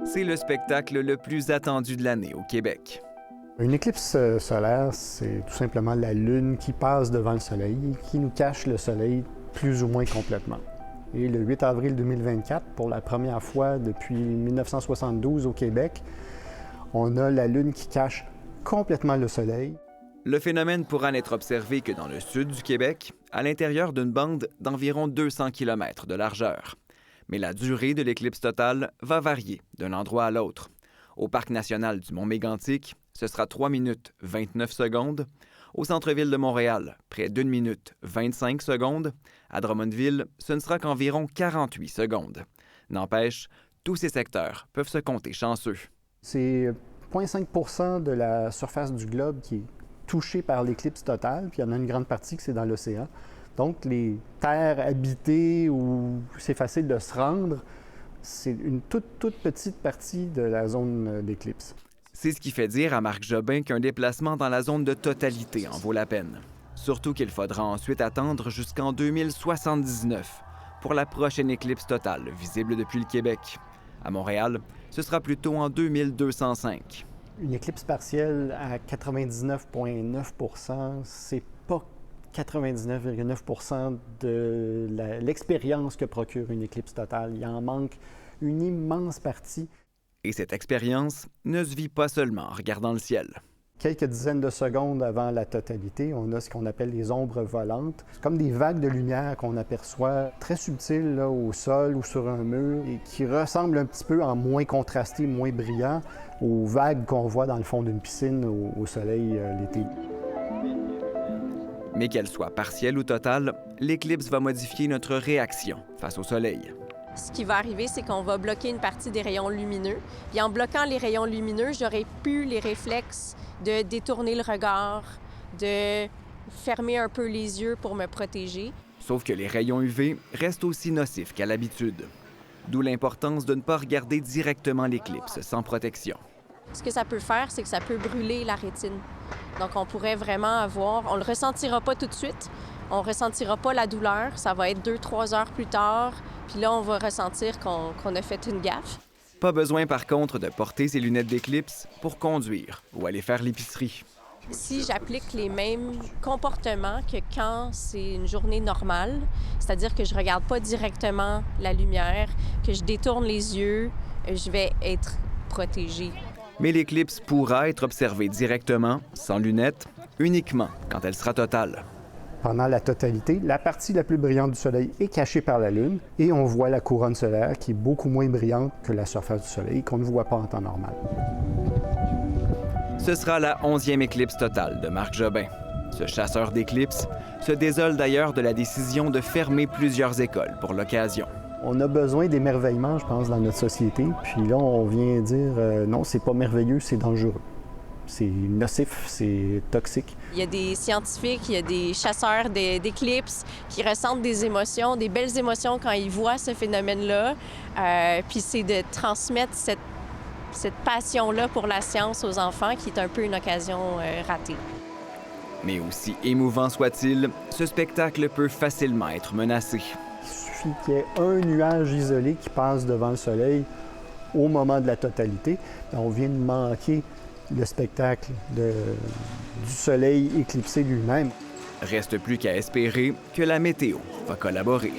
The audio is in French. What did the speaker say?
C'est le spectacle le plus attendu de l'année au Québec. Une éclipse solaire, c'est tout simplement la Lune qui passe devant le Soleil et qui nous cache le Soleil plus ou moins complètement. Et le 8 avril 2024, pour la première fois depuis 1972 au Québec, on a la Lune qui cache complètement le Soleil. Le phénomène pourra n'être observé que dans le sud du Québec, à l'intérieur d'une bande d'environ 200 km de largeur. Mais la durée de l'éclipse totale va varier d'un endroit à l'autre. Au Parc national du Mont-Mégantic, ce sera 3 minutes 29 secondes. Au centre-ville de Montréal, près d'1 minute 25 secondes. À Drummondville, ce ne sera qu'environ 48 secondes. N'empêche, tous ces secteurs peuvent se compter chanceux. C'est 0,5 % de la surface du globe qui est touchée par l'éclipse totale, puis il y en a une grande partie qui c'est dans l'océan. Donc, les terres habitées où c'est facile de se rendre, c'est une toute petite partie de la zone d'éclipse. C'est ce qui fait dire à Marc Jobin qu'un déplacement dans la zone de totalité en vaut la peine. Surtout qu'il faudra ensuite attendre jusqu'en 2079 pour la prochaine éclipse totale visible depuis le Québec. À Montréal, ce sera plutôt en 2205. Une éclipse partielle à 99,9 %, c'est pas 99,9 % de l'expérience que procure une éclipse totale. Il en manque une immense partie. Et cette expérience ne se vit pas seulement en regardant le ciel. Quelques dizaines de secondes avant la totalité, on a ce qu'on appelle les ombres volantes. C'est comme des vagues de lumière qu'on aperçoit très subtiles là, au sol ou sur un mur et qui ressemblent un petit peu en moins contrasté, moins brillant aux vagues qu'on voit dans le fond d'une piscine au soleil l'été. Mais qu'elle soit partielle ou totale, l'éclipse va modifier notre réaction face au soleil. Ce qui va arriver, c'est qu'on va bloquer une partie des rayons lumineux. Puis en bloquant les rayons lumineux, j'aurai plus les réflexes de détourner le regard, de fermer un peu les yeux pour me protéger. Sauf que les rayons UV restent aussi nocifs qu'à l'habitude. D'où l'importance de ne pas regarder directement l'éclipse sans protection. Ce que ça peut faire, c'est que ça peut brûler la rétine. Donc on pourrait vraiment avoir... On le ressentira pas tout de suite, on ressentira pas la douleur. Ça va être 2-3 heures plus tard, puis là, on va ressentir qu'on a fait une gaffe. Pas besoin, par contre, de porter ses lunettes d'éclipse pour conduire ou aller faire l'épicerie. Si j'applique les mêmes comportements que quand c'est une journée normale, c'est-à-dire que je regarde pas directement la lumière, que je détourne les yeux, je vais être protégée. Mais l'éclipse pourra être observée directement, sans lunettes, uniquement quand elle sera totale. Pendant la totalité, la partie la plus brillante du Soleil est cachée par la Lune et on voit la couronne solaire qui est beaucoup moins brillante que la surface du Soleil qu'on ne voit pas en temps normal. Ce sera la 11e éclipse totale de Marc Jobin. Ce chasseur d'éclipses se désole d'ailleurs de la décision de fermer plusieurs écoles pour l'occasion. On a besoin d'émerveillement, je pense, dans notre société. Puis là, on vient dire non, c'est pas merveilleux, c'est dangereux. C'est nocif, c'est toxique. Il y a des scientifiques, il y a des chasseurs d'éclipses qui ressentent des émotions, des belles émotions quand ils voient ce phénomène-là. Puis c'est de transmettre cette passion-là pour la science aux enfants qui est un peu une occasion ratée. Mais aussi émouvant soit-il, ce spectacle peut facilement être menacé. Il suffit qu'il y ait un nuage isolé qui passe devant le Soleil au moment de la totalité. On vient de manquer le spectacle du Soleil éclipsé lui-même. Reste plus qu'à espérer que la météo va collaborer.